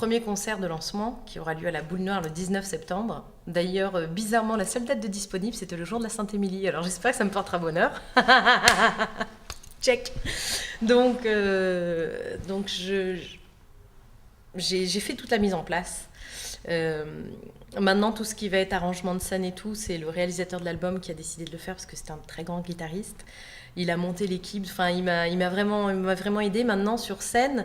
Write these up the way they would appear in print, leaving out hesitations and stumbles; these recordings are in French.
premier concert de lancement qui aura lieu à la Boule Noire le 19 septembre. D'ailleurs, bizarrement, la seule date de disponible, c'était le jour de la Saint-Émilie. Alors j'espère que ça me portera bonheur. Check. Donc j'ai fait toute la mise en place. Maintenant, tout ce qui va être arrangement de scène et tout, c'est le réalisateur de l'album qui a décidé de le faire parce que c'est un très grand guitariste. Il a monté l'équipe, enfin, il m'a vraiment aidé. Maintenant, sur scène,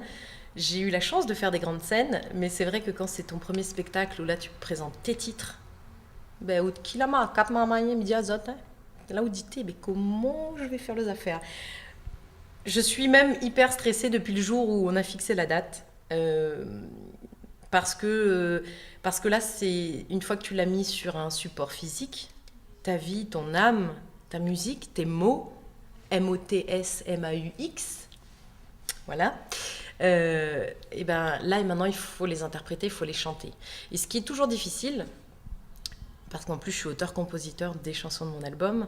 j'ai eu la chance de faire des grandes scènes, mais c'est vrai que quand c'est ton premier spectacle où là tu présentes tes titres, ben, où kilama, quatre mamans, midi azot, là où dit, mais comment je vais faire les affaires? Je suis même hyper stressée depuis le jour où on a fixé la date. Parce que, euh, parce que là, c'est une fois que tu l'as mis sur un support physique, ta vie, ton âme, ta musique, tes mots, MOTSMAUX, voilà. Et ben là et maintenant, il faut les interpréter, il faut les chanter. Et ce qui est toujours difficile, parce qu'en plus je suis auteur-compositeur des chansons de mon album,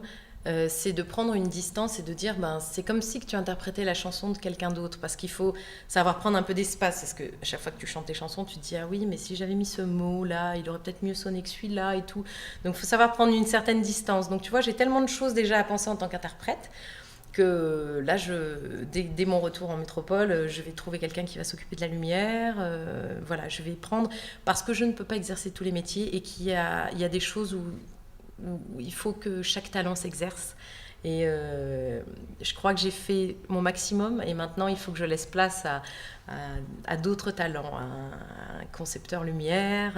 c'est de prendre une distance et de dire ben, c'est comme si que tu interprétais la chanson de quelqu'un d'autre, parce qu'il faut savoir prendre un peu d'espace, parce que à chaque fois que tu chantes tes chansons, tu te dis ah oui, mais si j'avais mis ce mot là, il aurait peut-être mieux sonné que celui-là et tout. Donc il faut savoir prendre une certaine distance. Donc tu vois, j'ai tellement de choses déjà à penser en tant qu'interprète que là, dès mon retour en métropole, je vais trouver quelqu'un qui va s'occuper de la lumière. Voilà, je vais prendre, parce que je ne peux pas exercer tous les métiers et il y a des choses où il faut que chaque talent s'exerce. Et je crois que j'ai fait mon maximum et maintenant il faut que je laisse place à d'autres talents, à un concepteur lumière,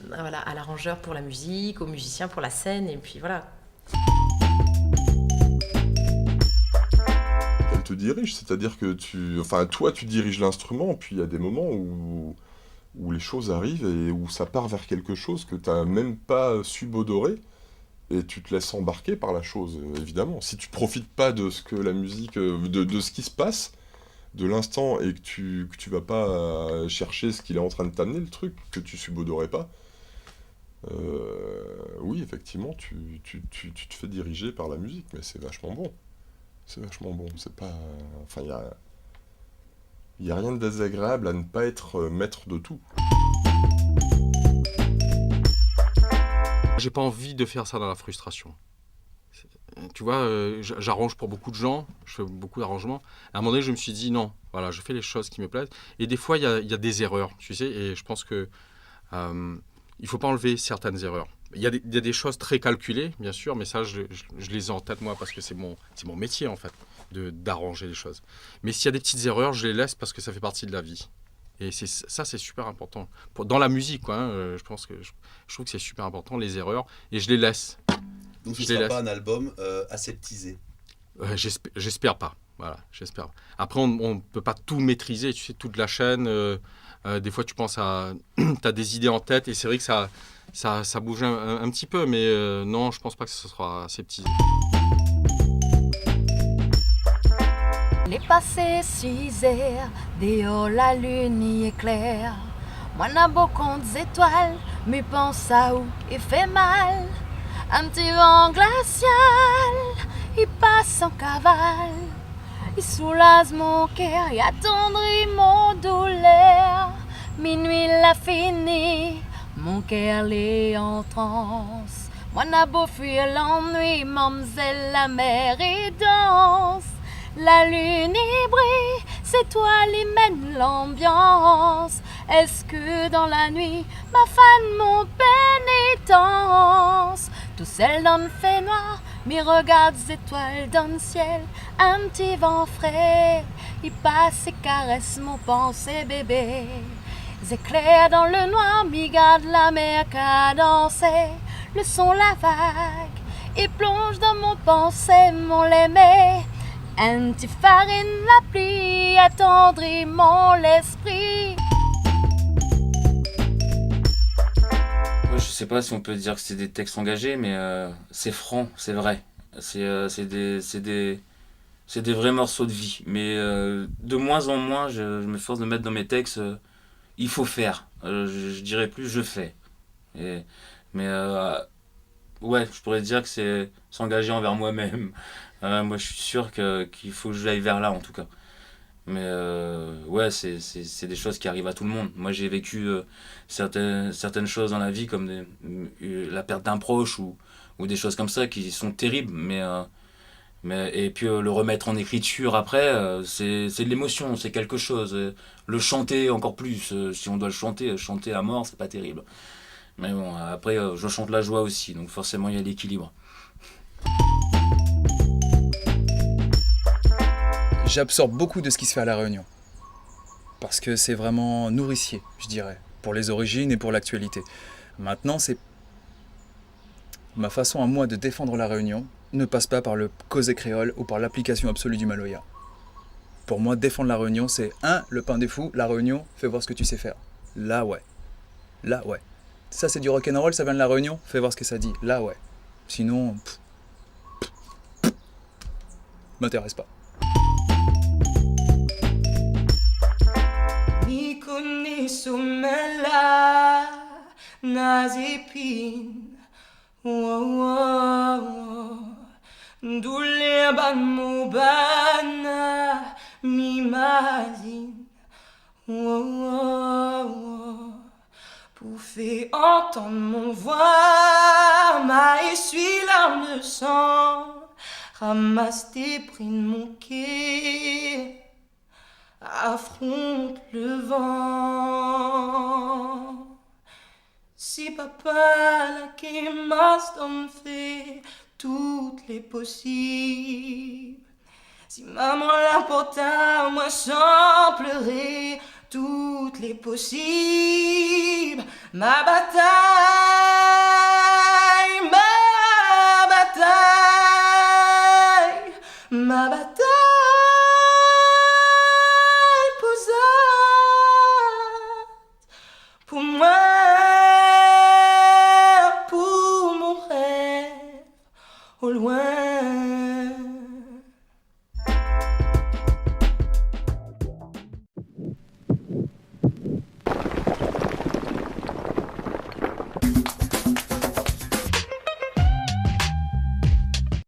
voilà, à l'arrangeur pour la musique, au musicien pour la scène, et puis voilà. Elle te dirige, c'est-à-dire que toi, tu diriges l'instrument, puis il y a des moments où les choses arrivent et où ça part vers quelque chose que tu n'as même pas subodoré, et tu te laisses embarquer par la chose, évidemment. Si tu profites pas de ce que la musique, de ce qui se passe, de l'instant, et que tu vas pas chercher ce qu'il est en train de t'amener, le truc, que tu subodorais pas, oui, effectivement, tu te fais diriger par la musique, mais c'est vachement bon. C'est vachement bon, c'est pas... Enfin, y a rien de désagréable à ne pas être maître de tout. J'ai pas envie de faire ça dans la frustration. Tu vois, j'arrange pour beaucoup de gens, je fais beaucoup d'arrangements. À un moment donné, je me suis dit non, voilà, je fais les choses qui me plaisent. Et des fois, il y a des erreurs, tu sais, et je pense que il faut pas enlever certaines erreurs. Il y a des choses très calculées, bien sûr, mais ça, je les ai en tête moi parce que c'est mon métier en fait, d'arranger les choses. Mais s'il y a des petites erreurs, je les laisse parce que ça fait partie de la vie. Et ça, c'est super important. Dans la musique, quoi, hein, je trouve que c'est super important, les erreurs, et je les laisse. Donc ce Je ne les sera laisse. pas un album aseptisé. J'espère pas. Voilà, j'espère. Après, on ne peut pas tout maîtriser, tu sais, toute la chaîne. Des fois, tu penses à. Tu as des idées en tête, et c'est vrai que ça bouge un petit peu, mais non, je pense pas que ce sera aseptisé. Les passés 6 heures, dehors la lune y éclaire. Moi n'a beaucoup d'étoiles, mais pense à où il fait mal. Un petit vent glacial, il passe en cavale. Il soulage mon cœur, il attendrit mon douleur. Minuit l'a fini, mon cœur l'est en transe. Moi n'a beau fuir l'ennui, mamzelle la mer y danse. La lune y brille, c'est toi qui mène l'ambiance. Est-ce que dans la nuit, ma fan, mon pénitence? Tout seul dans le fait noir, mes regards étoiles dans le ciel. Un petit vent frais, il passe et caresse mon pensée bébé. Les éclairs dans le noir, m'y garde la mer cadencée. Le son, la vague, il plonge dans mon pensée, mon l'aimé. Un petit farine, la pluie attendrit mon esprit. Ouais, je sais pas si on peut dire que c'est des textes engagés, mais c'est franc, c'est vrai. C'est des vrais morceaux de vie. Mais de moins en moins, je me force de mettre dans mes textes, il faut faire. Je dirais plus, je fais. Et, mais ouais, je pourrais dire que c'est s'engager envers moi-même. Moi, je suis sûr qu'il faut que j'aille vers là, en tout cas. Mais ouais, c'est des choses qui arrivent à tout le monde. Moi, j'ai vécu certaines choses dans la vie, comme la perte d'un proche ou des choses comme ça qui sont terribles. Et puis le remettre en écriture après, c'est de l'émotion, c'est quelque chose. Le chanter encore plus, si on doit le chanter à mort, c'est pas terrible. Mais bon, après, je chante la joie aussi, donc forcément, il y a l'équilibre. J'absorbe beaucoup de ce qui se fait à La Réunion. Parce que c'est vraiment nourricier, je dirais, pour les origines et pour l'actualité. Maintenant, c'est ma façon à moi de défendre La Réunion ne passe pas par le causé créole ou par l'application absolue du Maloya. Pour moi, défendre La Réunion, c'est le pain des fous, La Réunion, fais voir ce que tu sais faire. Là, ouais. Là, ouais. Ça, c'est du rock'n'roll, ça vient de La Réunion, fais voir ce que ça dit. Là, ouais. Sinon, m'intéresse pas. Nikuni sumela nazipin Ndule ban mubana mimazin Pour faire entendre mon voix ma essuie larmes de sang Ramasse tes prix de mon quai Affronte le vent Si papa la qui m'a fait toutes les possibles Si maman l'importe à moi sans pleurer toutes les possibles Ma bataille posate pour moi